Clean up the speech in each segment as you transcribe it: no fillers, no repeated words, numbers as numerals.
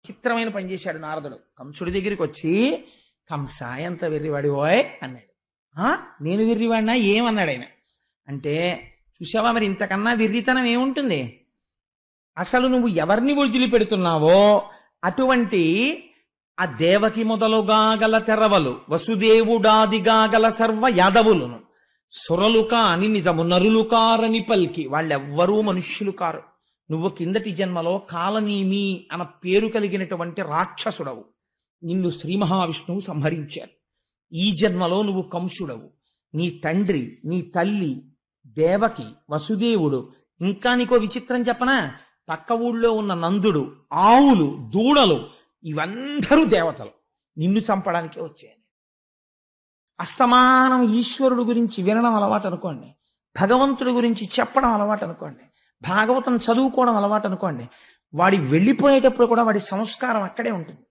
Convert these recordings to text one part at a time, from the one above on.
చిత్రమైన పని చేశాడు నారదుడు. కంసుడి దగ్గరికి వచ్చి, కంస ఎంత వెర్రివాడి ఓయ్ అన్నాడు. నేను వెర్రివాడినా ఏమన్నాడు ఆయన అంటే, చూసావా మరి ఇంతకన్నా వెర్రితనం ఏముంటుంది? అసలు నువ్వు ఎవరిని వదిలిపెడుతున్నావో అటువంటి ఆ దేవకి మొదలుగా గల తెరవలు, వసుదేవుడాదిగా గల సర్వ యాదవులను, సురలు కాని నిజము నరులు కారని పల్కి, వాళ్ళెవ్వరూ మనుష్యులు కారు. నువ్వు కిందటి జన్మలో కాలనీమి అన్న పేరు కలిగినటువంటి రాక్షసుడవు. నిన్ను శ్రీ మహావిష్ణువు సంహరించారు. ఈ జన్మలో నువ్వు కంసుడవు. నీ తండ్రి, నీ తల్లి దేవకి, వసుదేవుడు, ఇంకా నీకో విచిత్రం చెప్పనా? పక్క ఊళ్ళో ఉన్న నందుడు, ఆవులు, దూడలు ఇవందరూ దేవతలు నిన్ను చంపడానికే వచ్చాయి. అస్తమానం ఈశ్వరుడు గురించి వినడం అలవాటు అనుకోండి, భగవంతుడి గురించి చెప్పడం అలవాటు అనుకోండి, భాగవతం చదువుకోవడం అలవాటు అనుకోండి, వాడి వెళ్ళిపోయేటప్పుడు కూడా వాడి సంస్కారం అక్కడే ఉంటుంది.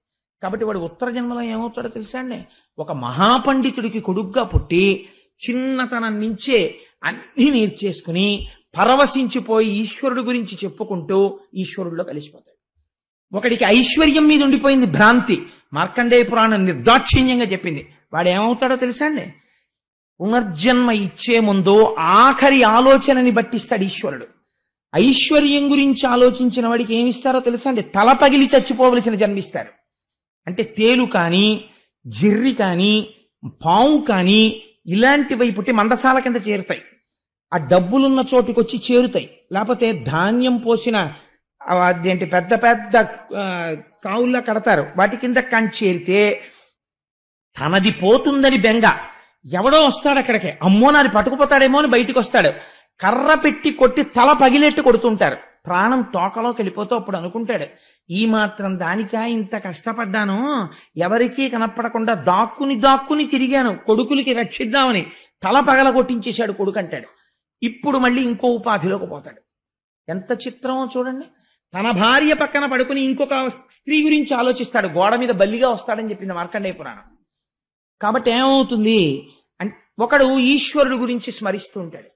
కాబట్టి వాడి ఉత్తర జన్మలో ఏమవుతాడో తెలుసా అండి? ఒక మహాపండితుడికి కొడుగ్గా పుట్టి చిన్నతనం నుంచే అన్ని నేర్చేసుకుని పరవశించిపోయి ఈశ్వరుడు గురించి చెప్పుకుంటూ ఈశ్వరుడిలో కలిసిపోతాడు. ఒకడికి ఐశ్వర్యం మీద ఉండిపోయింది భ్రాంతి. మార్కండేయ పురాణం నిర్దాక్షిణ్యంగా చెప్పింది. వాడు ఏమవుతాడో తెలుసా అండి? పునర్జన్మ ఇచ్చే ముందు ఆఖరి ఆలోచనని బట్టిస్తాడు ఈశ్వరుడు. ఐశ్వర్యం గురించి ఆలోచించిన వాడికి ఏమిస్తారో తెలుసా అండి? తల పగిలి చచ్చిపోవలసిన జన్మిస్తారు. అంటే తేలు కానీ, జిర్రి కానీ, పాము కానీ ఇలాంటివి పుట్టి మందసాల కింద చేరుతాయి. ఆ డబ్బులున్న చోటుకొచ్చి చేరుతాయి. లేకపోతే ధాన్యం పోసిన అదేంటి పెద్ద పెద్ద కావుల్లా కడతారు, వాటి కింద కానీ చేరితే తనది పోతుందని బెంగ. ఎవడో వస్తాడు అక్కడికి, అమ్మో నాది పట్టుకుపోతాడేమో అని బయటికి వస్తాడు. కర్ర పెట్టి కొట్టి తల పగిలేట్టు కొడుతుంటారు. ప్రాణం తోకలోకి వెళ్ళిపోతూ అప్పుడు అనుకుంటాడు, ఈ మాత్రం దానికా ఇంత కష్టపడ్డాను, ఎవరికీ కనపడకుండా దాక్కుని తిరిగాను కొడుకులకి రక్షిద్దామని. తల పగల కొట్టించేశాడు కొడుకు అంటాడు. ఇప్పుడు మళ్ళీ ఇంకో ఉపాధిలోకి పోతాడు. ఎంత చిత్రమో చూడండి. తన భార్య పక్కన పడుకుని ఇంకొక స్త్రీ గురించి ఆలోచిస్తాడు. గోడ మీద బల్లిగా వస్తాడని చెప్పింది మార్కండేయ పురాణం. కాబట్టి ఏమవుతుంది అంటే, ఒకడు ఈశ్వరుడు గురించి స్మరిస్తూ ఉంటాడు.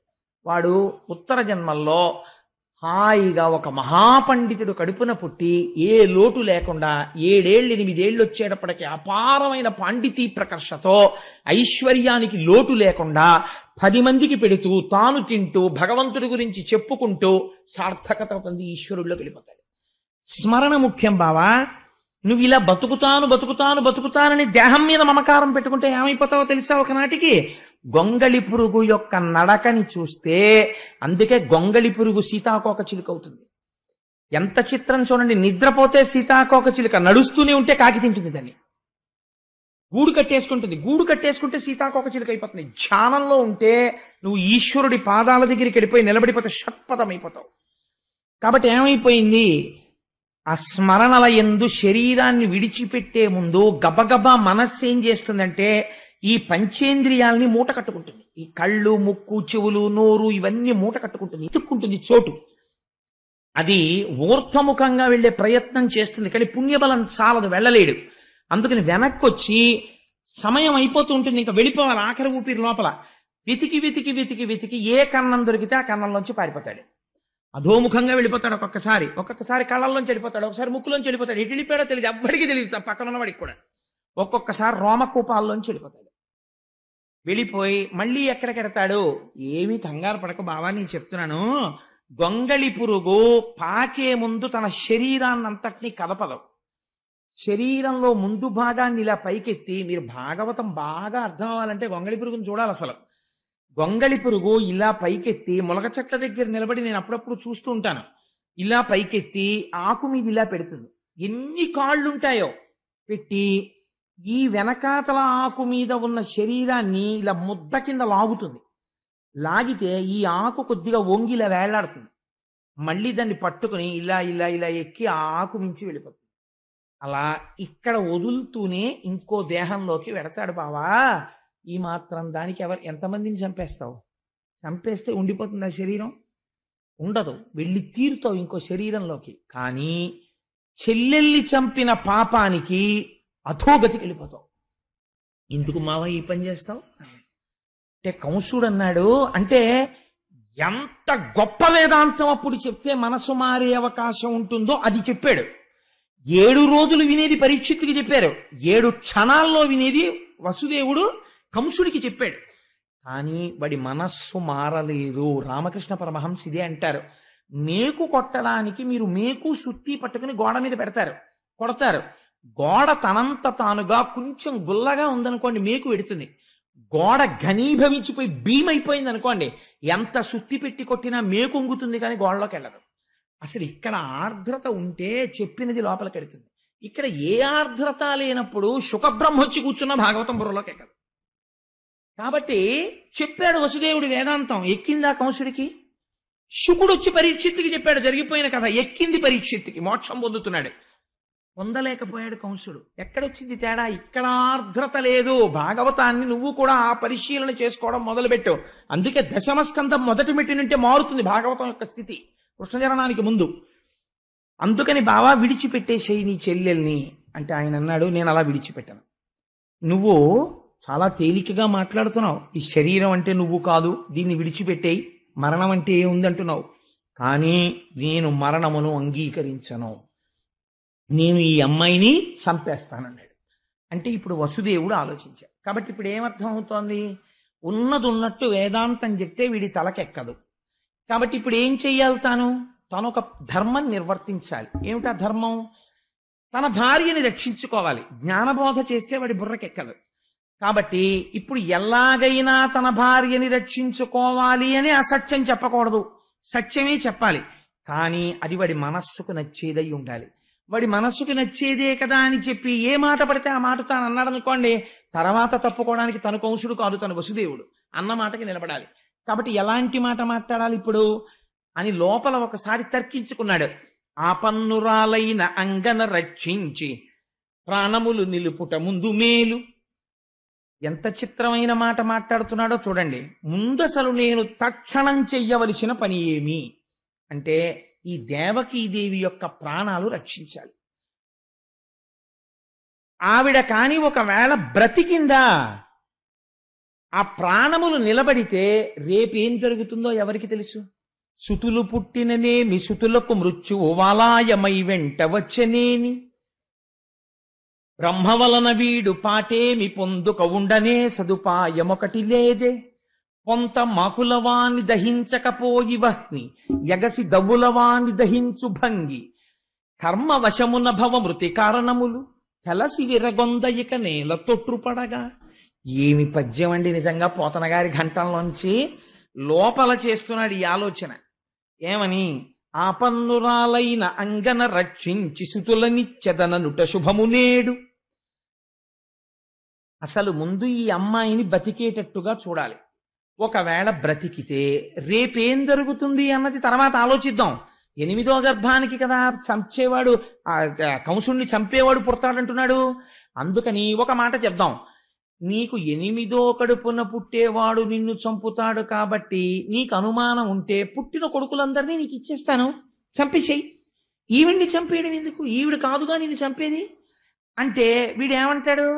వాడు ఉత్తర జన్మల్లో హాయిగా ఒక మహాపండితుడు కడుపున పుట్టి ఏ లోటు లేకుండా 7 ఏళ్ళు 8 ఏళ్ళు వచ్చేటప్పటికి అపారమైన పాండితీ ప్రకర్షతో ఐశ్వర్యానికి లోటు లేకుండా 10 మందికి పెడుతూ తాను తింటూ భగవంతుడి గురించి చెప్పుకుంటూ సార్థకత పొంది ఈశ్వరుడిలోకి వెళ్ళిపోతాడు. స్మరణ ముఖ్యం బావా. నువ్వు ఇలా బతుకుతానని దేహం మీద మమకారం పెట్టుకుంటే ఏమైపోతావో తెలుసా? ఒకనాటికి గొంగళి పురుగు యొక్క నడకని చూస్తే, అందుకే గొంగళి పురుగు సీతాకోక చిలుక అవుతుంది. ఎంత చిత్రం చూడండి. నిద్రపోతే సీతాకోక చిలుక, నడుస్తూనే ఉంటే కాకి తింటుంది దాన్ని. గూడు కట్టేసుకుంటే సీతాకోక చిలుక అయిపోతుంది. ధ్యానంలో ఉంటే నువ్వు ఈశ్వరుడి పాదాల దగ్గరికి వెళ్ళిపోయి నిలబడిపోతే షట్పథం అయిపోతావు. కాబట్టి ఏమైపోయింది? ఆ స్మరణల యందు శరీరాన్ని విడిచిపెట్టే ముందు గబగబా మనస్సు ఏం చేస్తుందంటే, ఈ పంచేంద్రియాల్ని మూట కట్టుకుంటుంది. ఈ కళ్ళు, ముక్కు, చెవులు, నోరు ఇవన్నీ మూట కట్టుకుంటుంది, ఇతుక్కుంటుంది చోటు. అది ఊర్ధ్వముఖంగా వెళ్లే ప్రయత్నం చేస్తుంది, కానీ పుణ్యబలం చాలదు, వెళ్ళలేడు. అందుకని వెనక్కి వచ్చి సమయం అయిపోతూ ఉంటుంది, ఇంకా వెళ్ళిపోవాలి. ఆఖరి ఊపిరి లోపల వెతికి ఏ కన్నం దొరికితే ఆ కన్నంలోంచి పారిపోతాడు. అధోముఖంగా వెళ్ళిపోతాడు. ఒక్కొక్కసారి కళ్ళల్లోంచి వెళ్ళిపోతాడు, ఒకసారి ముక్కులోంచి వెళ్ళిపోతాడు. ఎటు వెళ్ళిపోయాడో తెలియదు, ఎవ్వడికి తెలియదు, పక్కన ఉన్నవాడికి కూడా. ఒక్కొక్కసారి రోమకూపాల్లోంచి వెళ్ళిపోయి మళ్ళీ ఎక్కడికెడతాడు? ఏమీ కంగారు పడక బావా, నేను చెప్తున్నాను. గొంగళి పురుగు పాకే ముందు తన శరీరాన్నంతటినీ కదపదు. శరీరంలో ముందు భాగాన్ని ఇలా పైకెత్తి, మీరు భాగవతం బాగా అర్థం అవ్వాలంటే గొంగళి పురుగుని చూడాలి. అసలు గొంగళి పురుగు ఇలా పైకెత్తి ములగ చెట్ల దగ్గర నిలబడి, నేను అప్పుడప్పుడు చూస్తూ ఉంటాను, ఇలా పైకెత్తి ఆకు మీద ఇలా పెడుతుంది. ఎన్ని కాళ్ళుంటాయో పెట్టి ఈ వెనకాతల ఆకు మీద ఉన్న శరీరాన్ని ఇలా ముద్ద కింద లాగుతుంది. లాగితే ఈ ఆకు కొద్దిగా వంగిలా వేళ్లాడుతుంది. మళ్ళీ దాన్ని పట్టుకుని ఇలా ఎక్కి ఆ ఆకు మించి వెళ్ళిపోతుంది. అలా ఇక్కడ వదులుతూనే ఇంకో దేహంలోకి వెడతాడు బావా. ఈ మాత్రం దానికి ఎంతమందిని చంపేస్తావు? చంపేస్తే ఉండిపోతుంది ఆ శరీరం? ఉండదు, వెళ్ళి తీరుతావు ఇంకో శరీరంలోకి. కానీ చెల్లెల్ని చంపిన పాపానికి అధోగతికి వెళ్ళిపోతావు. ఎందుకు మావ ఈ పని చేస్తావు అంటే, కంసుడు అన్నాడు అంటే ఎంత గొప్ప వేదాంతం అప్పుడు చెప్తే మనసు మారే అవకాశం ఉంటుందో అది చెప్పాడు. 7 రోజులు వినేది పరీక్షిత్తుకి చెప్పారు, 7 క్షణాల్లో వినేది వసుదేవుడు కంసుడికి చెప్పాడు. కానీ వాడి మనస్సు మారలేదు. రామకృష్ణ పరమహంస ఇదే అంటారు. మేకు కొట్టడానికి మీరు మేకు సుత్తి పట్టుకుని గోడ మీద పెడతారు, కొడతారు. గోడ తనంత తానుగా కొంచెం గుల్లగా ఉందనుకోండి, మేకు పెడుతుంది. గోడ ఘనీభవించిపోయి భీమైపోయింది అనుకోండి, ఎంత సుత్తి పెట్టి కొట్టినా మేకు ఉంగుతుంది కానీ గోడలోకి వెళ్ళదు. అసలు ఇక్కడ ఆర్ద్రత ఉంటే చెప్పినది లోపలికి వెడుతుంది. ఇక్కడ ఏ ఆర్ద్రత లేనప్పుడు శుకబ్రహ్మ వచ్చి కూర్చున్న భాగవతం బుర్రలోకి ఎక్కదు. కాబట్టి చెప్పాడు వసుదేవుడు వేదాంతం, ఎక్కిందా కంసుడికి. శుకుడు వచ్చి పరీక్షిత్తుకి చెప్పాడు జరిగిపోయిన కథ, ఎక్కింది పరీక్షిత్తుకి, మోక్షం పొందుతున్నాడు. పొందలేకపోయాడు కంసుడు. ఎక్కడొచ్చింది తేడా? ఇక్కడ ఆర్ద్రత లేదు. భాగవతాన్ని నువ్వు కూడా ఆ పరిశీలన చేసుకోవడం మొదలుపెట్టు. అందుకే దశమస్కంధం మొదటి మెట్టి నుంటే మారుతుంది భాగవతం యొక్క స్థితి కృష్ణజననానికి ముందు. అందుకని బావా విడిచిపెట్టేసేయి నీ చెల్లెల్ని అంటే ఆయన అన్నాడు, నేను అలా విడిచిపెట్టాను. నువ్వు చాలా తేలికగా మాట్లాడుతున్నావు. ఈ శరీరం అంటే నువ్వు కాదు, దీన్ని విడిచిపెట్టేయి, మరణం అంటే ఏముంది అంటున్నావు. కానీ నేను మరణమును అంగీకరించను, నేను ఈ అమ్మాయిని చంపేస్తానన్నాడు. అంటే ఇప్పుడు వసుదేవుడు ఆలోచించాడు. కాబట్టి ఇప్పుడు ఏమర్థం అవుతోంది? ఉన్నది ఉన్నట్టు వేదాంతం చెప్తే వీడి తలకెక్కదు. కాబట్టి ఇప్పుడు ఏం చెయ్యాలి? తను ఒక ధర్మం నిర్వర్తించాలి. ఏమిటా ధర్మం? తన భార్యని రక్షించుకోవాలి. జ్ఞానబోధ చేస్తే వాడి బుర్రకెక్కదు. కాబట్టి ఇప్పుడు ఎలాగైనా తన భార్యని రక్షించుకోవాలి అని అసత్యం చెప్పకూడదు, సత్యమే చెప్పాలి. కానీ అది వాడి మనస్సుకు నచ్చేదై ఉండాలి. వాడి మనస్సుకు నచ్చేదే కదా అని చెప్పి ఏ మాట పడితే ఆ మాట తాను అన్నాడు అనుకోండి, తర్వాత తప్పుకోవడానికి తను కంసుడు కాదు, తను వసుదేవుడు. అన్న మాటకి నిలబడాలి. కాబట్టి ఎలాంటి మాట మాట్లాడాలి ఇప్పుడు అని లోపల ఒకసారి తర్కించుకున్నాడు. ఆపన్నురాలైన అంగన రక్షించి ప్రాణములు నిలుపుట ముందు మేలు. ఎంత చిత్రమైన మాట మాట్లాడుతున్నాడో చూడండి. ముందసలు నేను తక్షణం చెయ్యవలసిన పని ఏమి అంటే ఈ దేవకీదేవి యొక్క ప్రాణాలు రక్షించాలి. ఆవిడ కాని ఒకవేళ బ్రతికిందా, ఆ ప్రాణములు నిలబడితే రేపేం జరుగుతుందో ఎవరికి తెలుసు? సుతులు పుట్టిననేమి సుతులకు మృత్యువు వాలాయమై వెంట వచ్చనేని, బ్రహ్మ వలన వీడు పాటేమి పొందుక ఉండనే సదుపాయమొకటి లేదే, పొంత మాకులవాని దహించకపోయి వహ్ని యగసి దవులవాని దహించు భంగి, కర్మ వశమున భవ మృతి కారణములు తెలసి విరగొందయిక నేల తొట్టుపడగా. ఏమి పద్యం అండి నిజంగా! పోతన గారి ఘంటంలోంచి లోపల చేస్తున్నాడు ఈ ఆలోచన. ఏమని? ఆపన్నురాలైన అంగన రక్షించి సుతులనిచ్చెదననుట శుభము నేడు. అసలు ముందు ఈ అమ్మాయిని బతికేటట్టుగా చూడాలి. ఒకవేళ బ్రతికితే రేపేం జరుగుతుంది అన్నది తర్వాత ఆలోచిద్దాం. 8వ గర్భానికి కదా చంపేవాడు, కంసుణ్ణి చంపేవాడు పుడతాడంటున్నాడు. అందుకని ఒక మాట చెప్దాం. నీకు 8వ కడుపున పుట్టేవాడు నిన్ను చంపుతాడు కాబట్టి నీకు అనుమానం ఉంటే పుట్టిన కొడుకులందరినీ నీకు ఇచ్చేస్తాను, చంపేసేయి. ఈవిడ్ని చంపేయడం ఎందుకు? ఈవిడ కాదుగా నిన్ను చంపేది అంటే వీడేమంటాడు?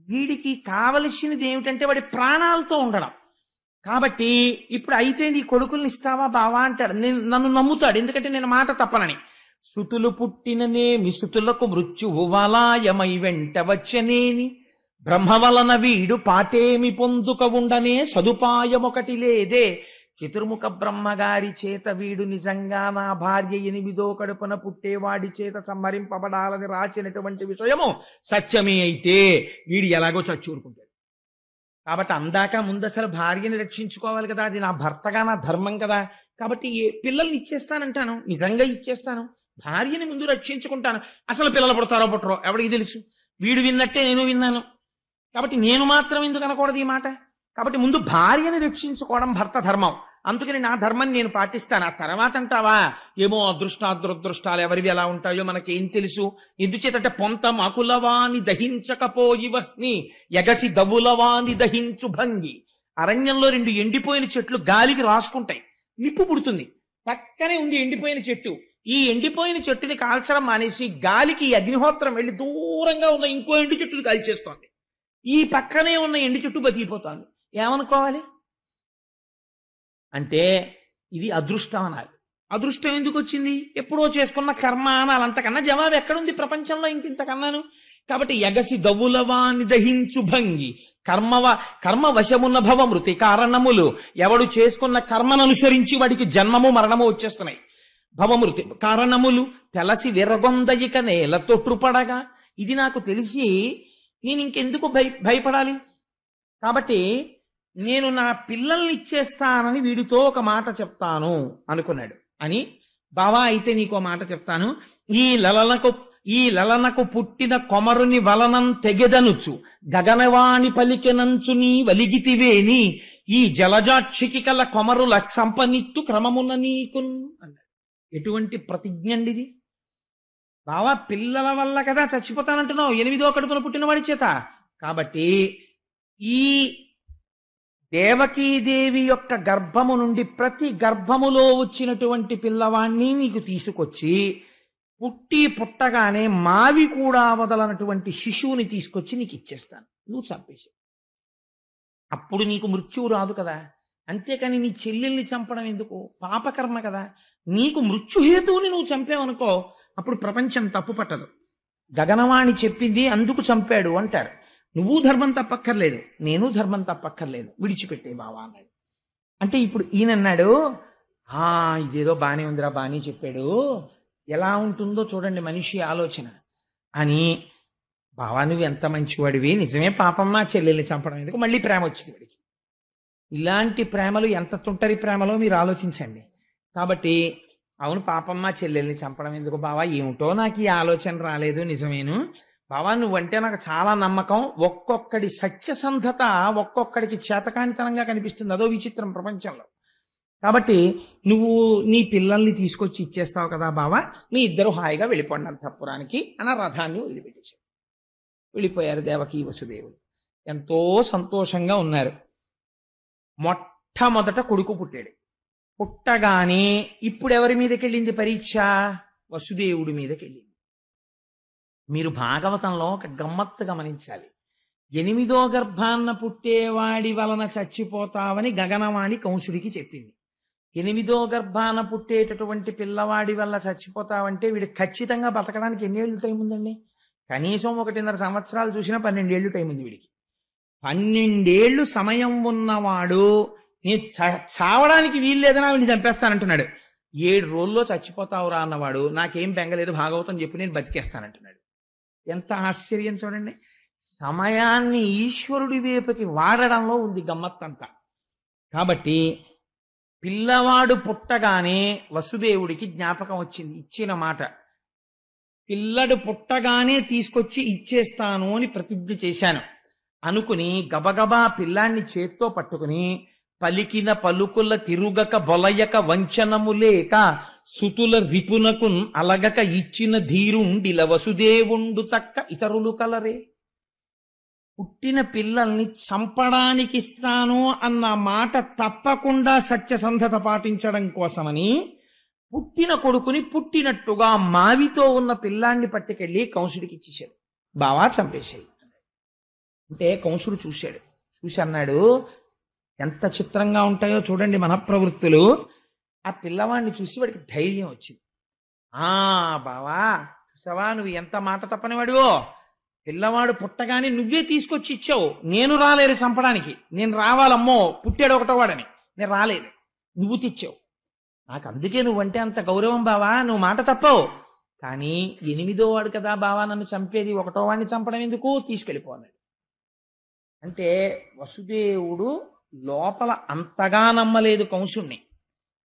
వీడికి కావలసినది ఏమిటంటే వాడి ప్రాణాలతో ఉండడం. కాబట్టి ఇప్పుడు అయితే నీ కొడుకుల్ని ఇస్తావా బావా అంటాడు. నన్ను నమ్ముతాడు, ఎందుకంటే నేను మాట తప్పనని. సుతులు పుట్టిననేమి సుతులకు మృత్యువు వాలాయమై వెంట వచ్చనేని, బ్రహ్మ వలన వీడు పాటేమి పొందుక ఉండనే సదుపాయమొకటి లేదే. చతుర్ముఖ బ్రహ్మగారి చేత వీడు నిజంగా నా భార్య 8వ కడుపున పుట్టేవాడి చేత సంహరింపబడాలని రాసినటువంటి విషయము సత్యమే అయితే వీడు ఎలాగో చచ్చూరుకుంటాడు. కాబట్టి అందాక ముందు అసలు భార్యని రక్షించుకోవాలి కదా, అది నా భర్తగా నా ధర్మం కదా. కాబట్టి పిల్లల్ని ఇచ్చేస్తానంటాను, నిజంగా ఇచ్చేస్తాను. భార్యని ముందు రక్షించుకుంటాను. అసలు పిల్లలు పుడతారో పుట్టరో ఎవరికి తెలుసు? వీడు విన్నట్టే నేను విన్నాను. కాబట్టి నేను మాత్రం ఎందుకు అనకూడదు ఈ మాట? కాబట్టి ముందు భార్యని రక్షించుకోవడం భర్త ధర్మం. అందుకని నా ధర్మం నేను పాటిస్తాను. ఆ తర్వాత అంటావా ఏమో అదృష్టాదురదృష్టాలు ఎవరివి ఎలా ఉంటాయో మనకేం తెలుసు. ఎందుచేతంటే పొంత మాకులవాని దహించకపోయి వహ్ని యగసి దవులవాని దహించు భంగి. అరణ్యంలో 2 ఎండిపోయిన చెట్లు గాలికి రాసుకుంటాయి, నిప్పు పుడుతుంది. పక్కనే ఉంది ఎండిపోయిన చెట్టు. ఈ ఎండిపోయిన చెట్టుని కాల్చడం మానేసి గాలికి అగ్నిహోత్రం వెళ్ళి దూరంగా ఉన్న ఇంకో ఎండు చెట్టుని కాల్చేస్తోంది. ఈ పక్కనే ఉన్న ఎండు చెట్టు బతికిపోతోంది. ఏమనుకోవాలి? అంటే ఇది అదృష్టం అనాలి. అదృష్టం ఎందుకు వచ్చింది? ఎప్పుడో చేసుకున్న కర్మ అనాలి, అంతకన్నా జవాబు ఎక్కడుంది ప్రపంచంలో ఇంతకన్నాను? కాబట్టి ఎగసి దవులవాని దహించు భంగి కర్మ వశమున్న భవమృతి కారణములు. ఎవడు చేసుకున్న కర్మను అనుసరించి వాడికి జన్మము మరణము వచ్చేస్తున్నాయి. భవమృతి కారణములు తెలసి విరగొందయిక నేల తొట్టుపడగా. ఇది నాకు తెలిసి నేను ఇంకెందుకు భయపడాలి? కాబట్టి నేను నా పిల్లల్ని ఇచ్చేస్తానని వీడితో ఒక మాట చెప్తాను అనుకున్నాడు. అని బావా అయితే నీకో మాట చెప్తాను, ఈ లలనకు పుట్టిన కొమరుని వలనం తెగెదనుచు గగనవాణి పలికెనంచు నీ వలిగితివేని ఈ జలజాక్షికి కల కొమరుల సంపనిత్తు క్రమమున నీకు అన్నాడు. ఎటువంటి ప్రతిజ్ఞ అండి ఇది? బావా పిల్లల వల్ల కదా చచ్చిపోతానంటున్నావు, 8వ కడుపున పుట్టినవాడి చేత. కాబట్టి ఈ దేవకీదేవి యొక్క గర్భము నుండి ప్రతి గర్భములో వచ్చినటువంటి పిల్లవాణ్ణి నీకు తీసుకొచ్చి పుట్టగానే మావి కూడా వదలనటువంటి శిశువుని తీసుకొచ్చి నీకు ఇచ్చేస్తాను, నువ్వు చంపేసి. అప్పుడు నీకు మృత్యువు రాదు కదా. అంతేకాని నీ చెల్లెల్ని చంపడం ఎందుకు? పాపకర్మ కదా. నీకు మృత్యుహేతువుని నువ్వు చంపావనుకో, అప్పుడు ప్రపంచం తప్పు పట్టదు. గగనవాణి చెప్పింది అందుకు చంపాడు అంటారు. నువ్వు ధర్మం తప్పక్కర్లేదు, నేను ధర్మం తప్పక్కర్లేదు, విడిచిపెట్టే బావా అన్నాడు. అంటే ఇప్పుడు ఈయనన్నాడు, ఇదేదో బానే ఉందిరా, బానే చెప్పాడు, ఎలా ఉంటుందో చూడండి మనిషి ఆలోచన అని. బావా నువ్వు ఎంత మంచివాడివి, నిజమే పాపం మా చెల్లెల్ని చంపడం ఎందుకు? మళ్ళీ ప్రేమ వచ్చింది వాడికి. ఇలాంటి ప్రేమలు ఎంత తుంటరి ప్రేమలో మీరు ఆలోచించండి. కాబట్టి అవును పాపం మా చెల్లెల్ని చంపడం ఎందుకు బావా, ఏమిటో నాకు ఈ ఆలోచన రాలేదు, నిజమేను బావా నువ్వంటే నాకు చాలా నమ్మకం. ఒక్కొక్కడి సత్యసంధత ఒక్కొక్కడికి చేతకానితనంగా కనిపిస్తుంది, అదో విచిత్రం ప్రపంచంలో. కాబట్టి నువ్వు నీ పిల్లల్ని తీసుకొచ్చి ఇచ్చేస్తావు కదా బావా, మీ ఇద్దరు హాయిగా వెళ్ళిపోండి అంతఃపురానికి అన్న రథాన్ని వదిలిపెట్టేశాడు. వెళ్ళిపోయారు దేవకీ వసుదేవుడు. ఎంతో సంతోషంగా ఉన్నారు. మొట్టమొదట కొడుకు పుట్టాడు. పుట్టగానే ఇప్పుడు ఎవరి మీదకి వెళ్ళింది పరీక్ష? వసుదేవుడి మీదకి వెళ్ళింది. మీరు భాగవతంలో ఒక గమ్మత్తు గమనించాలి. 8వ గర్భాన్న పుట్టేవాడి వలన చచ్చిపోతావని గగనవాణి కంసుడికి చెప్పింది. 8వ గర్భాన పుట్టేటటువంటి పిల్లవాడి వల్ల చచ్చిపోతావంటే వీడు ఖచ్చితంగా బతకడానికి ఎన్ని ఏళ్ళు టైం ఉందండి? కనీసం 1.5 సంవత్సరాలు చూసినా 12 ఏళ్ళు టైం ఉంది వీడికి. 12 ఏళ్ళు సమయం ఉన్నవాడు నేను చావడానికి వీలు లేదని వీడిని చంపేస్తానంటున్నాడు. 7 రోజుల్లో చచ్చిపోతావురా అన్నవాడు నాకేం బెంగలేదు, భాగవతం చెప్పి నేను బతికేస్తానంటున్నాడు. ఎంత ఆశ్చర్యం చూడండి. సమయాన్ని ఈశ్వరుడి వైపుకి వాడడంలో ఉంది గమ్మత్తంతా. కాబట్టి పిల్లవాడు పుట్టగానే వసుదేవుడికి జ్ఞాపకం వచ్చింది, ఇచ్చిన మాట. పిల్లడు పుట్టగానే తీసుకొచ్చి ఇచ్చేస్తాను అని ప్రతిజ్ఞ చేశాను అనుకుని గబగబా పిల్లాన్ని చేత్తో పట్టుకుని పలికిన పలుకుల తిరుగక బొలయక వంచనము లేక సుతుల రిపునకు అలగక ఇచ్చిన ధీరుండిల వసుదేవుండు తక్క ఇతరులు కలరే. పుట్టిన పిల్లల్ని చంపడానికి ఇస్తాను అన్న మాట తప్పకుండా సత్యసంధత పాటించడం కోసమని పుట్టిన కొడుకుని పుట్టినట్టుగా మావితో ఉన్న పిల్లాన్ని పట్టుకెళ్ళి కంసుడికి ఇచ్చేశాడు. బావా చంపేశాయి అంటే కంసుడు చూశాడు. చూసి అన్నాడు, ఎంత చిత్రంగా ఉంటాయో చూడండి మన ప్రవృత్తులు. ఆ పిల్లవాడిని చూసి వాడికి ధైర్యం వచ్చింది. బావా చూసావా నువ్వు ఎంత మాట తప్పనివాడివో, పిల్లవాడు పుట్టగానే నువ్వే తీసుకొచ్చి ఇచ్చావు, నేను రాలేదు చంపడానికి. నేను రావాలమ్మో పుట్టాడు 1వ వాడని, నేను రాలేదు, నువ్వు తెచ్చావు. నాకు అందుకే నువ్వంటే అంత గౌరవం బావా, నువ్వు మాట తప్పవు. కానీ 8వ వాడు కదా బావా నన్ను చంపేది, 1వ వాడిని చంపడం ఎందుకు, తీసుకెళ్ళిపోన్నాడు. అంటే వసుదేవుడు లోపల అంతగా నమ్మలేదు కంసుణ్ణి,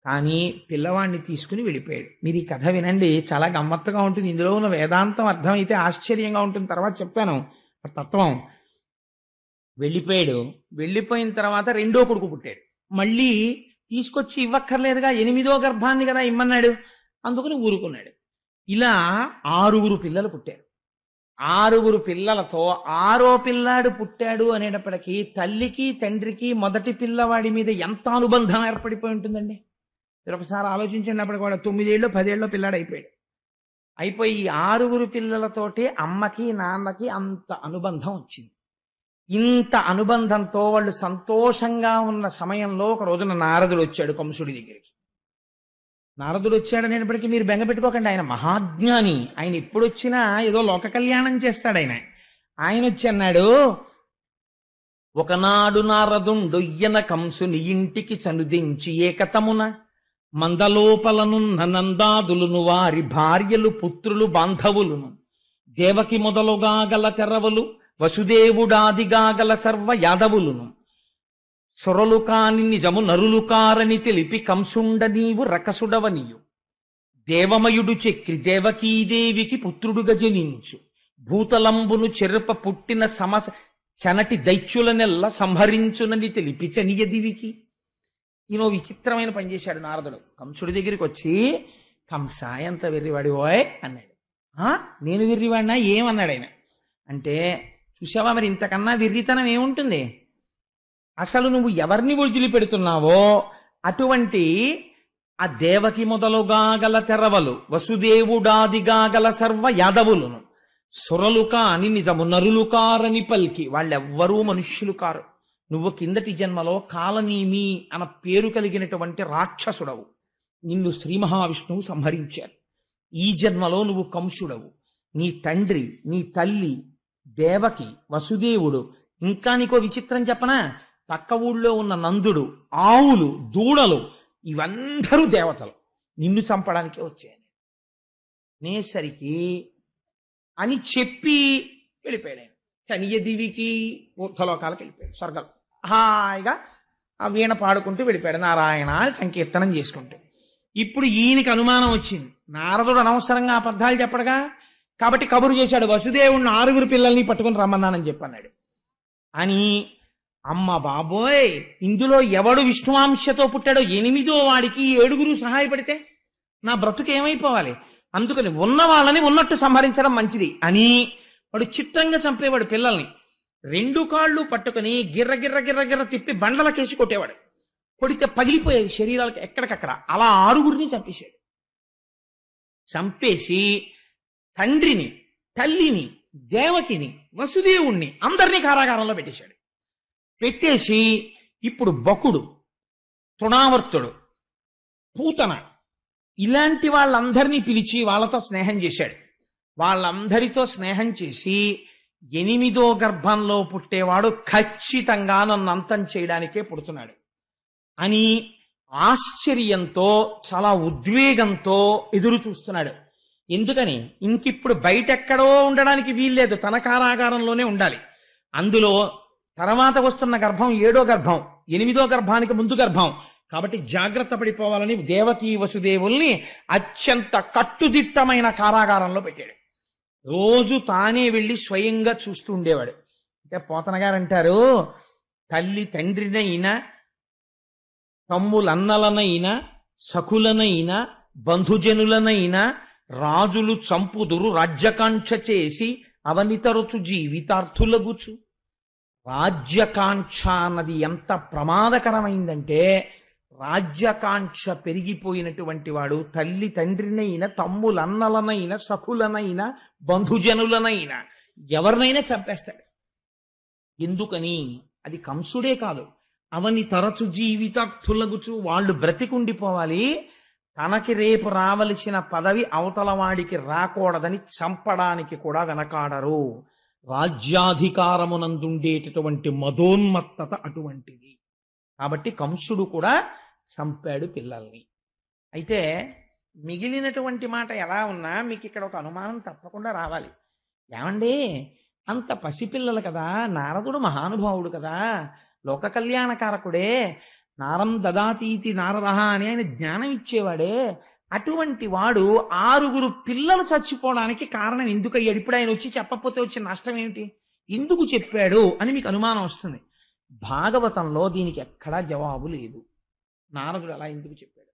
కానీ పిల్లవాడిని తీసుకుని వెళ్ళిపోయాడు. మీరు ఈ కథ వినండి, చాలా గమ్మత్తుగా ఉంటుంది. ఇందులో ఉన్న వేదాంతం అర్థమైతే ఆశ్చర్యంగా ఉంటుంది. తర్వాత చెప్పాను ఆ తత్వం. వెళ్ళిపోయాడు. వెళ్ళిపోయిన తర్వాత 2వ కొడుకు పుట్టాడు. మళ్ళీ తీసుకొచ్చి ఇవ్వక్కర్లేదుగా, 8వ గర్భాన్ని కదా ఇమ్మన్నాడు, అందుకని ఊరుకున్నాడు. ఇలా 6 పిల్లలు పుట్టారు. 6 పిల్లలతో 6వ పిల్లాడు పుట్టాడు అనేటప్పటికీ తల్లికి తండ్రికి మొదటి పిల్లవాడి మీద ఎంత అనుబంధం ఏర్పడిపోయి ఉంటుందండి. మీరు ఒకసారి ఆలోచించండి. అప్పటికి వాడు 9 ఏళ్ళు 10 ఏళ్ళలో పిల్లాడు అయిపోయాడు. అయిపోయి ఈ 6 పిల్లలతోటి అమ్మకి నాన్నకి అంత అనుబంధం వచ్చింది. ఇంత అనుబంధంతో వాళ్ళు సంతోషంగా ఉన్న సమయంలో ఒక రోజున నారదుడు వచ్చాడు కంసుడి దగ్గరికి. నారదుడు వచ్చాడనేటప్పటికీ మీరు బెంగ పెట్టుకోకండి, ఆయన మహాజ్ఞాని. ఆయన ఎప్పుడు వచ్చినా ఏదో లోక కళ్యాణం చేస్తాడు. ఆయన వచ్చి అన్నాడు, ఒకనాడు నారదుండొయ్యన కంసుని ఇంటికి చనుదించి ఏకతమున మందలోపలనున్న నందాదులును వారి భార్యలు పుత్రులు బాంధవులును దేవకి మొదలుగా గల తెరవలు వసుదేవుడాదిగా గల సర్వ యాదవులును సొరలు కాని నిజము నరులు కారని తెలిపి కంసుండ నీవు రకసుడవనియు దేవమయుడు చక్రి దేవకీదేవికి పుత్రుడుగా జనించు భూతలంబును చెరుప పుట్టిన చనటి దైత్యులనెల్ల సంహరించునని తెలిపి చనియదివికి. ఈయన విచిత్రమైన పని చేశాడు నారదుడు. కంసుడి దగ్గరికి వచ్చి, కంస ఎంత వెర్రివాడి ఓయ్ అన్నాడు. నేను వెర్రివాడినా ఏమన్నాడు ఆయన అంటే, చూసావా మరి ఇంతకన్నా వెర్రితనం ఏముంటుంది? అసలు నువ్వు ఎవరిని వదిలిపెడుతున్నావో అటువంటి ఆ దేవకి మొదలుగా గల తెరవలు వసుదేవుడాదిగా గల సర్వ యాదవులను సురలు కాని నిజము నరులు కారని పల్కి, వాళ్ళెవ్వరూ మనుష్యులు కారు. నువ్వు కిందటి జన్మలో కాలనీమి అన్న పేరు కలిగినటువంటి రాక్షసుడవు. నిన్ను శ్రీ మహావిష్ణువు సంహరించారు. ఈ జన్మలో నువ్వు కంసుడవు. నీ తండ్రి, నీ తల్లి దేవకి, వసుదేవుడు, ఇంకా నీకో విచిత్రం చెప్పనా, పక్క ఊళ్ళో ఉన్న నందుడు, ఆవులు, దూడలు ఇవందరూ దేవతలు నిన్ను చంపడానికే వచ్చాయి నేసరికి అని చెప్పి వెళ్ళిపోయాడు. ఆయన చనియదివికి ఊర్ధలోకాలకు వెళ్ళిపోయాడు. స్వర్గం హాయిగా ఆ వీణ పాడుకుంటూ వెళ్ళిపోయాడు, నారాయణ అని సంకీర్తనం చేసుకుంటూ. ఇప్పుడు ఈయనకి అనుమానం వచ్చింది, నారదుడు అనవసరంగా అబద్ధాలు చెప్పడుగా, కాబట్టి కబురు చేశాడు, వసుదేవుడిని 6 పిల్లల్ని పట్టుకుని రమ్మన్నానని చెప్పన్నాడు అని. అమ్మ బాబోయ్, ఇందులో ఎవడు విష్ణువాంశతో పుట్టాడో 8వ వాడికి 7 సహాయపడితే నా బ్రతుకు ఏమైపోవాలి? అందుకని ఉన్న వాళ్ళని ఉన్నట్టు సంహరించడం మంచిది అని వాడు చిత్రంగా చంపేవాడు పిల్లల్ని. 2 కాళ్ళు పట్టుకుని గిర్ర గిర్ర గిర్ర గిర్ర తిప్పి బండలకేసి కొట్టేవాడు. కొడితే పగిలిపోయేవి శరీరాలకు ఎక్కడికక్కడ. అలా 6 చంపేశాడు. చంపేసి తండ్రిని, తల్లిని, దేవకిని, వసుదేవుణ్ణి అందరినీ కారాగారంలో పెట్టేశాడు. పెట్టేసి ఇప్పుడు బకుడు, తృణావర్తుడు, పూతన ఇలాంటి వాళ్ళందరినీ పిలిచి వాళ్ళతో స్నేహం చేశాడు. వాళ్ళందరితో స్నేహం చేసి 8వ గర్భంలో పుట్టేవాడు ఖచ్చితంగా నన్ను అంతం చేయడానికే పుడుతున్నాడు అని ఆశ్చర్యంతో, చాలా ఉద్వేగంతో ఎదురు చూస్తున్నాడు. ఎందుకని? ఇంకిప్పుడు బయటెక్కడో ఉండడానికి వీల్లేదు, తన కారాగారంలోనే ఉండాలి. అందులో తర్వాత వస్తున్న గర్భం 7వ గర్భం, 8వ గర్భానికి ముందు గర్భం కాబట్టి జాగ్రత్త పడిపోవాలని దేవకీ వసుదేవుల్ని అత్యంత కట్టుదిట్టమైన కారాగారంలో పెట్టాడు. రోజు తానే వెళ్ళి స్వయంగా చూస్తూ ఉండేవాడు. అంటే పోతన గారు అంటారు, తల్లి తండ్రినైనా, తమ్ములన్నలనైనా, సఖులనైనా, బంధుజనులనైనా రాజులు చంపుదురు రాజ్యకాంక్ష చేసి అవనితరుచు జీవితార్థులగుచు. రాజ్యకాంక్ష అన్నది ఎంత ప్రమాదకరమైందంటే, రాజ్యకాంక్ష పెరిగిపోయినటువంటి వాడు తల్లి తండ్రినైనా, తమ్ములన్నలనైనా, సఖులనైనా, బంధుజనులనైనా ఎవరినైనా చంపేస్తాడు. ఎందుకని? అది కంసుడే కాదు, అవని తరచు జీవితార్థులగుచు, వాళ్ళు బ్రతికుండిపోవాలి, తనకి రేపు రావలసిన పదవి అవతల వాడికి రాకూడదని చంపడానికి కూడా వెనకాడరు. రాజ్యాధికారమునందుండేటటువంటి మదోన్మత్తత అటువంటిది. కాబట్టి కంసుడు కూడా చంపాడు పిల్లల్ని. అయితే మిగిలినటువంటి మాట ఎలా ఉన్నా మీకు ఇక్కడ ఒక అనుమానం తప్పకుండా రావాలి. ఏమండి, అంత పసిపిల్లలు కదా, నారదుడు మహానుభావుడు కదా, లోక కళ్యాణకారకుడే, నారం దదాతీతి నారదహ అని ఆయన జ్ఞానం ఇచ్చేవాడే, అటువంటి వాడు 6 పిల్లలు చచ్చిపోవడానికి కారణం ఎందుకయ్యాడు? ఇప్పుడు ఆయన వచ్చి చెప్పకపోతే వచ్చిన నష్టం ఏమిటి? ఎందుకు చెప్పాడు అని మీకు అనుమానం వస్తుంది. భాగవతంలో దీనికి ఎక్కడా జవాబు లేదు. నారదుడు అలా ఎందుకు చెప్పాడు?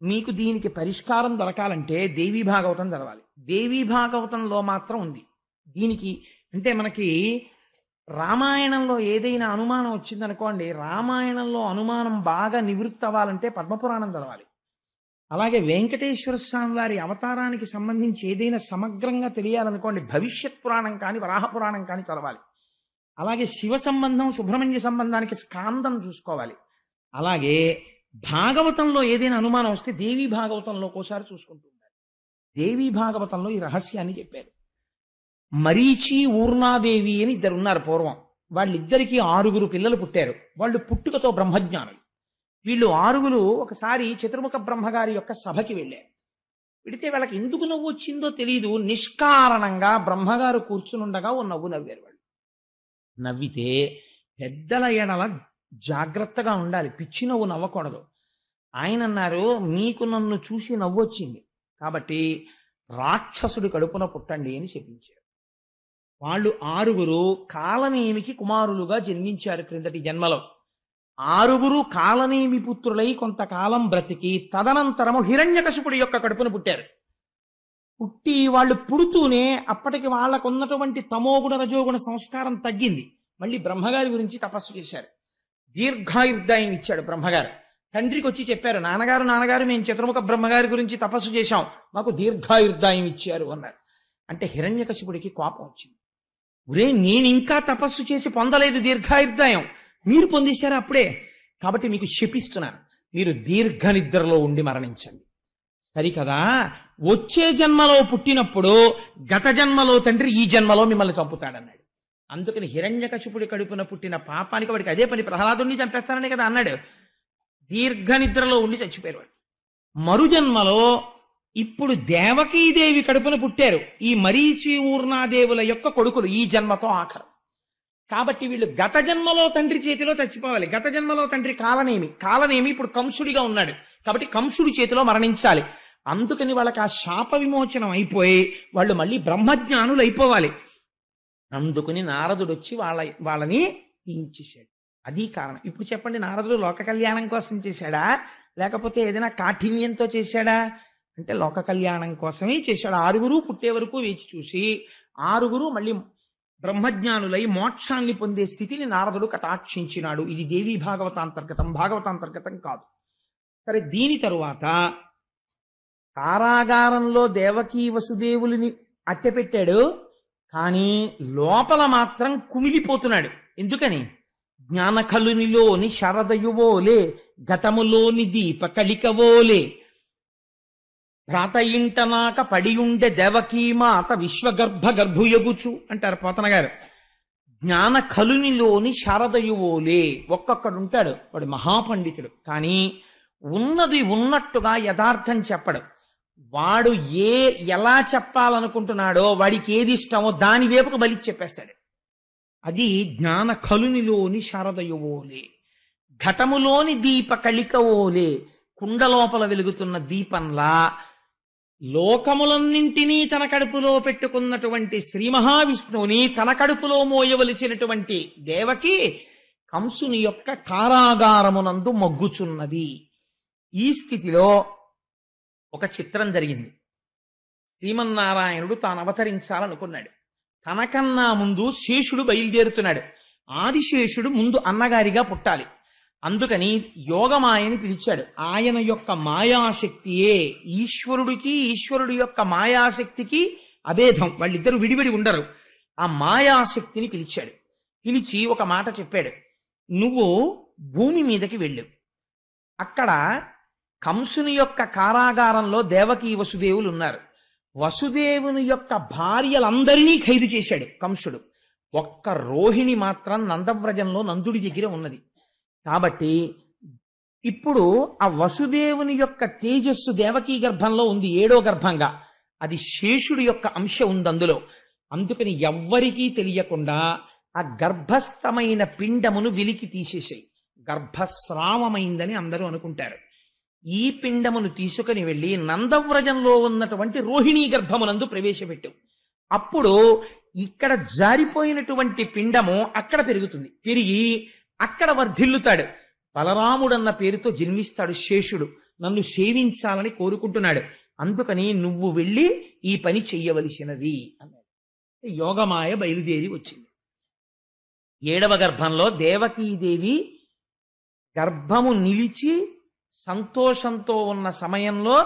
మీకు దీనికి పరిష్కారం దొరకాలంటే దేవీ భాగవతం చదవాలి. దేవీ భాగవతంలో మాత్రం ఉంది దీనికి. అంటే మనకి రామాయణంలో ఏదైనా అనుమానం వచ్చిందనుకోండి, రామాయణంలో అనుమానం బాగా నివృత్తి అవ్వాలంటే పద్మపురాణం చదవాలి. అలాగే వెంకటేశ్వర స్వామి వారి అవతారానికి సంబంధించి ఏదైనా సమగ్రంగా తెలియాలనుకోండి, భవిష్యత్ పురాణం కానీ వరాహ పురాణం కానీ చదవాలి. అలాగే శివ సంబంధం, సుబ్రహ్మణ్య సంబంధానికి స్కాందం చూసుకోవాలి. అలాగే భాగవతంలో ఏదైనా అనుమానం వస్తే దేవీ భాగవతంలో ఒకసారి చూసుకుంటూ ఉండాలి. దేవీ భాగవతంలో ఈ రహస్యాన్ని చెప్పారు. మరీచి ఊర్ణాదేవి అని ఇద్దరు ఉన్నారు పూర్వం. వాళ్ళిద్దరికీ 6 పిల్లలు పుట్టారు. వాళ్ళు పుట్టుకతో బ్రహ్మజ్ఞానులు. వీళ్ళు 6 ఒకసారి చతుర్ముఖ బ్రహ్మగారి యొక్క సభకి వెళ్ళారు. వెడితే వాళ్ళకి ఎందుకు నవ్వు వచ్చిందో తెలియదు. నిష్కారణంగా బ్రహ్మగారు కూర్చునుండగా ఓ నవ్వు నవ్వారు వాళ్ళు. నవ్వితే పెద్దల ఎడల జాగ్రత్తగా ఉండాలి, పిచ్చి నవ్వు నవ్వకూడదు. ఆయన అన్నారు, మీకు నన్ను చూసి నవ్వొచ్చింది కాబట్టి రాక్షసుడి కడుపున పుట్టండి అని చెప్పించారు. వాళ్ళు 6 కాలనేమికి కుమారులుగా జన్మించారు క్రిందటి జన్మలో. 6 కాలనేమి పుత్రులై కొంతకాలం బ్రతికి తదనంతరము హిరణ్యకశిపుడి యొక్క కడుపున పుట్టారు. పుట్టి వాళ్ళు పుడుతూనే అప్పటికి వాళ్ళకు ఉన్నటువంటి తమోగుణ రజోగుణ సంస్కారం తగ్గింది. మళ్ళీ బ్రహ్మగారి గురించి తపస్సు చేశారు. దీర్ఘాయుర్దాయం ఇచ్చాడు బ్రహ్మగారు. తండ్రికి వచ్చి చెప్పారు, నాన్నగారు మేము చతుర్ముఖ బ్రహ్మగారి గురించి తపస్సు చేశాం, మాకు దీర్ఘాయుర్దాయం ఇచ్చారు అన్నారు. అంటే హిరణ్యకశిపుడికి కోపం వచ్చింది. ఒరే, నేను ఇంకా తపస్సు చేసి పొందలేదు దీర్ఘాయుర్దాయం, మీరు పొందేశారా అప్పుడే? కాబట్టి మీకు శపిస్తున్నాను, మీరు దీర్ఘ నిద్రలో ఉండి మరణించండి. సరికదా, వచ్చే జన్మలో పుట్టినప్పుడు గత జన్మలో తండ్రి ఈ జన్మలో మిమ్మల్ని చంపుతాడన్నాడు. అందుకని హిరణ్యకశిపుడి కడుపున పుట్టిన పాపానికి వాడికి అదే పని, ప్రహ్లాదుని చంపేస్తానని కదా అన్నాడు. దీర్ఘ నిద్రలో ఉండి చచ్చిపోయారు వాడు. మరుజన్మలో ఇప్పుడు దేవకీదేవి కడుపున పుట్టారు. ఈ మరీచి ఊర్ణాదేవుల యొక్క కొడుకులు ఈ జన్మతో ఆఖరు. కాబట్టి వీళ్ళు గత జన్మలో తండ్రి చేతిలో చచ్చిపోవాలి. గత జన్మలో తండ్రి కాలనేమి ఇప్పుడు కంసుడిగా ఉన్నాడు కాబట్టి కంసుడి చేతిలో మరణించాలి. అందుకని వాళ్ళకి ఆ శాప విమోచనం అయిపోయి వాళ్ళు మళ్ళీ బ్రహ్మజ్ఞానులు అయిపోవాలి. అందుకని నారదుడు వచ్చి వాళ్ళని తీయించేశాడు. అది కారణం. ఇప్పుడు చెప్పండి, నారదుడు లోక కళ్యాణం కోసం చేశాడా లేకపోతే ఏదైనా కాఠిన్యంతో చేశాడా అంటే లోక కళ్యాణం కోసమే చేశాడు. 6 పుట్టే వరకు వేచి చూసి 6 మళ్ళీ బ్రహ్మజ్ఞానులై మోక్షాన్ని పొందే స్థితిని నారదుడు కటాక్షించినాడు. ఇది దేవీ భాగవతాంతర్గతం, భాగవతాంతర్గతం కాదు. సరే, దీని తరువాత కారాగారంలో దేవకీ వసుదేవులని అట్టెపెట్టాడు. కానీ లోపల మాత్రం కుమిలిపోతున్నాడు. ఎందుకని? జ్ఞానకలునిలోని శరదయువోలే, గతములోని దీప కలికవోలే, భ్రాత ఇంటనాక పడియుండె దేవకీమాత విశ్వగర్భ గర్భుయగుచు అంటారు పోతన గారు. జ్ఞాన కలునిలోని శారదయువోలే, ఒక్కొక్కడుంటాడు, వాడు మహాపండితుడు, కానీ ఉన్నది ఉన్నట్టుగా యథార్థం చెప్పడు. వాడు ఎలా చెప్పాలనుకుంటున్నాడో, వాడికి ఏది ఇష్టమో దాని వైపుకు బలి చెప్పేస్తాడు. అది జ్ఞాన కలునిలోని శారదయువోలే, ఘటములోని దీప కలికవోలే, కుండలోపల వెలుగుతున్న దీపంలా లోకములన్నింటినీ తన కడుపులో పెట్టుకున్నటువంటి శ్రీ మహావిష్ణువుని తన కడుపులో మోయవలసినటువంటి దేవకి కంసుని యొక్క కారాగారమునందు మగ్గుచున్నది. ఈ స్థితిలో ఒక చిత్రం జరిగింది. శ్రీమన్నారాయణుడు తాను అవతరించాలనుకున్నాడు. తనకన్నా ముందు శేషుడు బయలుదేరుతున్నాడు. ఆదిశేషుడు ముందు అన్నగారిగా పుట్టాలి. అందుకని యోగమాయని పిలిచాడు. ఆయన యొక్క మాయాశక్తియే ఈశ్వరుడికి, ఈశ్వరుడి యొక్క మాయాశక్తికి అభేదం, వాళ్ళిద్దరూ విడివిడి ఉండరు. ఆ మాయాశక్తిని పిలిచాడు. పిలిచి ఒక మాట చెప్పాడు, నువ్వు భూమి మీదకి వెళ్ళు. అక్కడ కంసుని యొక్క కారాగారంలో దేవకీ వసుదేవులు ఉన్నారు. వసుదేవుని యొక్క భార్యలందరినీ ఖైదు చేశాడు కంసుడు. ఒక్క రోహిణి మాత్రం నందవ్రజంలో నందుడి దగ్గర ఉన్నది. కాబట్టి ఇప్పుడు ఆ వసుదేవుని యొక్క తేజస్సు దేవకీ గర్భంలో ఉంది, 7వ గర్భంగా. అది శేషుడి యొక్క అంశ ఉంది అందులో. అందుకని ఎవ్వరికీ తెలియకుండా ఆ గర్భస్థమైన పిండమును వెలికి తీసేసాయి. గర్భస్రావమైందని అందరూ అనుకుంటారు. ఈ పిండమును తీసుకుని వెళ్ళి నందవ్రజంలో ఉన్నటువంటి రోహిణీ గర్భమునందు ప్రవేశపెట్టు. అప్పుడు ఇక్కడ జారిపోయినటువంటి పిండము అక్కడ పెరుగుతుంది, పెరిగి అక్కడ వర్ధిల్లుతాడు. బలరాముడన్న పేరుతో జన్మిస్తాడు శేషుడు. నన్ను సేవించాలని కోరుకుంటున్నాడు. అందుకని నువ్వు వెళ్ళి ఈ పని చెయ్యవలసినది అన్నాడు. యోగమాయ బయలుదేరి వచ్చింది. 7వ గర్భంలో దేవకీదేవి గర్భము నిలిచి సంతోషంతో ఉన్న సమయంలో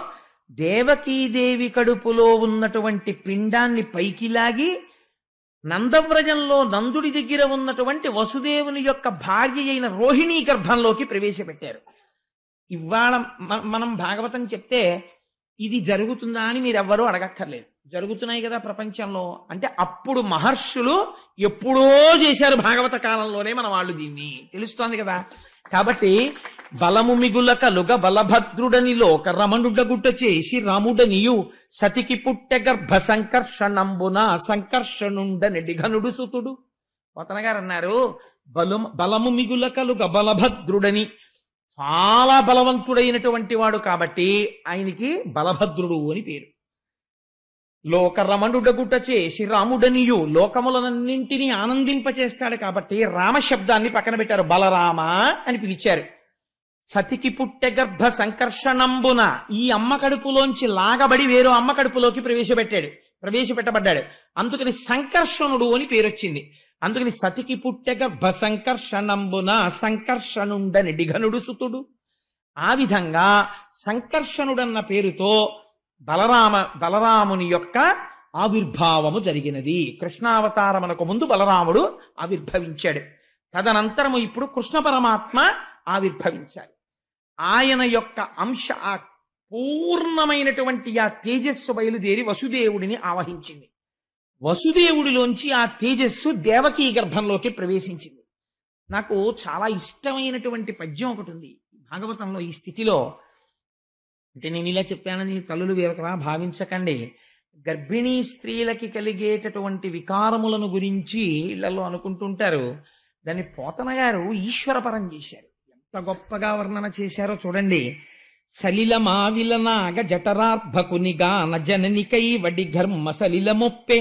దేవకీదేవి కడుపులో ఉన్నటువంటి పిండాన్ని పైకి లాగి నందవ్రజంలో నందుడి దగ్గర ఉన్నటువంటి వసుదేవుని యొక్క భార్య అయిన రోహిణీ గర్భంలోకి ప్రవేశపెట్టారు. ఇవాళ మనం భాగవతం చెప్తే ఇది జరుగుతుందా అని మీరు ఎవ్వరూ అడగక్కర్లేదు. జరుగుతున్నాయి కదా ప్రపంచంలో. అంటే అప్పుడు మహర్షులు ఎప్పుడో చేశారు, భాగవత కాలంలోనే మన వాళ్ళు దీన్ని, తెలుస్తోంది కదా. కాబట్టి బలము మిగుల కలుగ బలభద్రుడని లోక రమణుడగుట చేసి రాముడనియు సతికి పుట్టె గర్భ సంకర్షణంబున సంకర్షణుండని ఘనుడు సుతుడు. పోతన గారు అన్నారు, బలము మిగుల కలుగ బలభద్రుడని, చాలా బలవంతుడైనటువంటి వాడు కాబట్టి ఆయనకి బలభద్రుడు అని పేరు. లోక రమణుడగుట చేసి రాముడనియు, లోకములన్నింటినీ ఆనందింపచేస్తాడు కాబట్టి రామశబ్దాన్ని పక్కన పెట్టారు, బలరామ అని పిలిచారు. సతికి పుట్టె గర్భ సంకర్షణంబున, ఈ అమ్మ కడుపులోంచి లాగబడి వేరో అమ్మ కడుపులోకి ప్రవేశపెట్టబడ్డాడు. అందుకని సంకర్షణుడు అని పేరు వచ్చింది. అందుకని సతికి పుట్టె గర్భ సంకర్షణంబున సంకర్షణుండని ఘనుడు సుతుడు. ఆ విధంగా సంకర్షణుడన్న పేరుతో బలరాముని యొక్క ఆవిర్భావము జరిగినది. కృష్ణావతారమునకు ముందు బలరాముడు ఆవిర్భవించాడు. తదనంతరము ఇప్పుడు కృష్ణ పరమాత్మ ఆవిర్భవించాడు. ఆయన యొక్క అంశ పూర్ణమైనటువంటి ఆ తేజస్సు బయలుదేరి వసుదేవుడిని ఆవహించింది. వసుదేవుడిలోంచి ఆ తేజస్సు దేవకీ గర్భంలోకి ప్రవేశించింది. నాకు చాలా ఇష్టమైనటువంటి పద్యం ఒకటి ఉంది భాగవతంలో. ఈ స్థితిలో అంటే నేను ఇలా చెప్పానని తల్లులు వేరొకలా భావించకండి. గర్భిణీ స్త్రీలకి కలిగేటటువంటి వికారములను గురించి ఇళ్లలో అనుకుంటుంటారు. దాన్ని పోతన గారు ఈశ్వరపరం చేశారు. ఎంత గొప్పగా వర్ణన చేశారో చూడండి. సలిల మావిల నాగ జఠరార్భకునిగాన జననికై వడి ఘర్మ సలిల మొప్పే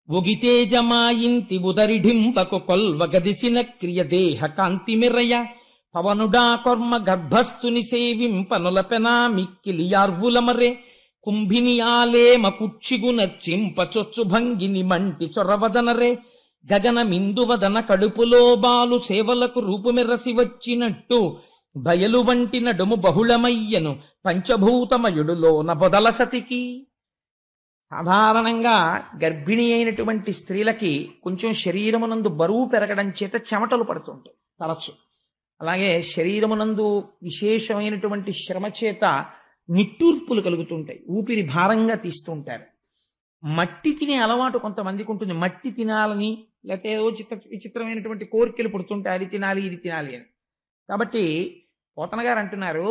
ఒగితేజమాయింతి ఉదరిఢింపకు కొల్వగదిసిన క్రియ దేహ కాంతి మిరయ పవనుడా కొర్మ గర్భస్థుని సేవింపనులపెనా మిక్కిలియార్వులమరే కుంభిని ఆలేమ కుచ్చిగునర్చింపచొచ్చు భంగిని మంటి చొరవదనరే గగన మిందువదన కడుపులో బాలు సేవలకు రూపుమెరసి వచ్చినట్టు బయలు వంటి నడుము బహుళమయ్యను పంచభూతమయుడులోన బొదల సతికి. సాధారణంగా గర్భిణి అయినటువంటి స్త్రీలకి కొంచెం శరీరమునందు బరువు పెరగడం చేత చెమటలు పడుతుంటాయి తరచు. అలాగే శరీరమునందు విశేషమైనటువంటి శ్రమ చేత నిట్టూర్పులు కలుగుతుంటాయి, ఊపిరి భారంగా తీస్తుంటారు. మట్టి తినే అలవాటు కొంతమందికి ఉంటుంది. మట్టి తినాలని లేకపోతే ఏదో విచిత్రమైనటువంటి కోరికలు పుడుతుంటాయి, అది తినాలి ఇది తినాలి అని. కాబట్టి పోతన గారు అంటున్నారు,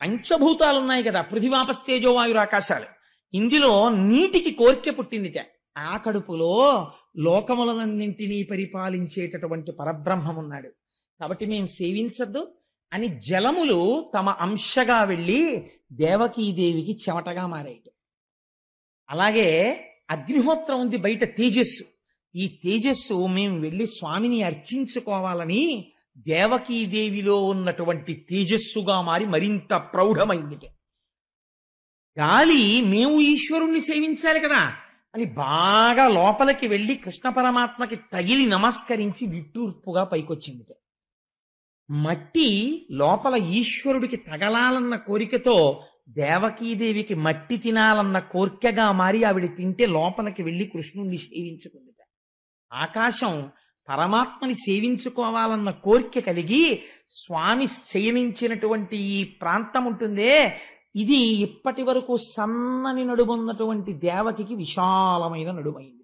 పంచభూతాలు ఉన్నాయి కదా, పృథివాపస్తేజో వాయురు ఆకాశాలు. ఇందులో నీటికి కోరిక పుట్టిందిట. ఆ కడుపులో లోకములన్నింటినీ పరిపాలించేటటువంటి పరబ్రహ్మం ఉన్నాడు. కాబట్టి మేము సేవించద్దు అని జలములు తమ అంశగా వెళ్ళి దేవకీదేవికి చెమటగా మారాయి. అలాగే అగ్నిహోత్రం ఉంది బయట, తేజస్సు. ఈ తేజస్సు మేము వెళ్ళి స్వామిని అర్చించుకోవాలని దేవకీదేవిలో ఉన్నటువంటి తేజస్సుగా మారి మరింత ప్రౌఢమైంది. గాలి మేము ఈశ్వరుణ్ణి సేవించాలి కదా అని బాగా లోపలికి వెళ్ళి కృష్ణ పరమాత్మకి తగిలి నమస్కరించి విట్టూర్పుగా పైకొచ్చింది. మట్టి లోపల ఈశ్వరుడికి తగలాలన్న కోరికతో దేవకీదేవికి మట్టి తినాలన్న కోరికగా మారి ఆవిడ తింటే లోపలికి వెళ్ళి కృష్ణుణ్ణి సేవించుకుంది. ఆకాశం పరమాత్మని సేవించుకోవాలన్న కోరిక కలిగి స్వామి శయనించినటువంటి ఈ ప్రాంతం ఉంటుందే, ఇది ఇప్పటి వరకు సన్నని నడుమున్నటువంటి దేవకికి విశాలమైన నడుమైంది.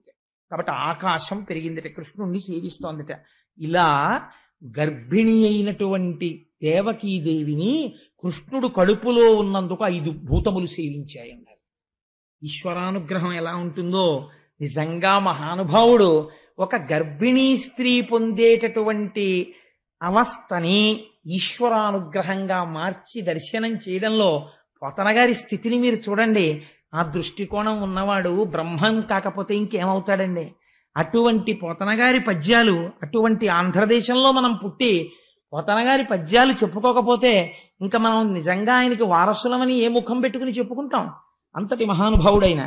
కాబట్టి ఆకాశం పెరిగిందిట, కృష్ణుణ్ణి సేవిస్తోందిట. ఇలా గర్భిణి అయినటువంటి దేవకీదేవిని కృష్ణుడు కడుపులో ఉన్నందుకు 5 భూతములు సేవించాయన్నారు. ఈశ్వరానుగ్రహం ఎలా ఉంటుందో నిజంగా మహానుభావుడు ఒక గర్భిణీ స్త్రీ పొందేటటువంటి అవస్థని ఈశ్వరానుగ్రహంగా మార్చి దర్శనం చేయడంలో పోతన గారి స్థితిని మీరు చూడండి. ఆ దృష్టికోణం ఉన్నవాడు బ్రహ్మం కాకపోతే ఇంకేమవుతాడండి? అటువంటి పోతన గారి పద్యాలు, అటువంటి ఆంధ్రదేశంలో మనం పుట్టి పోతన గారి పద్యాలు చెప్పుకోకపోతే ఇంకా మనం నిజంగా ఆయనకి వారసులమని ఏ ముఖం పెట్టుకుని చెప్పుకుంటాం? అంతటి మహానుభావుడైన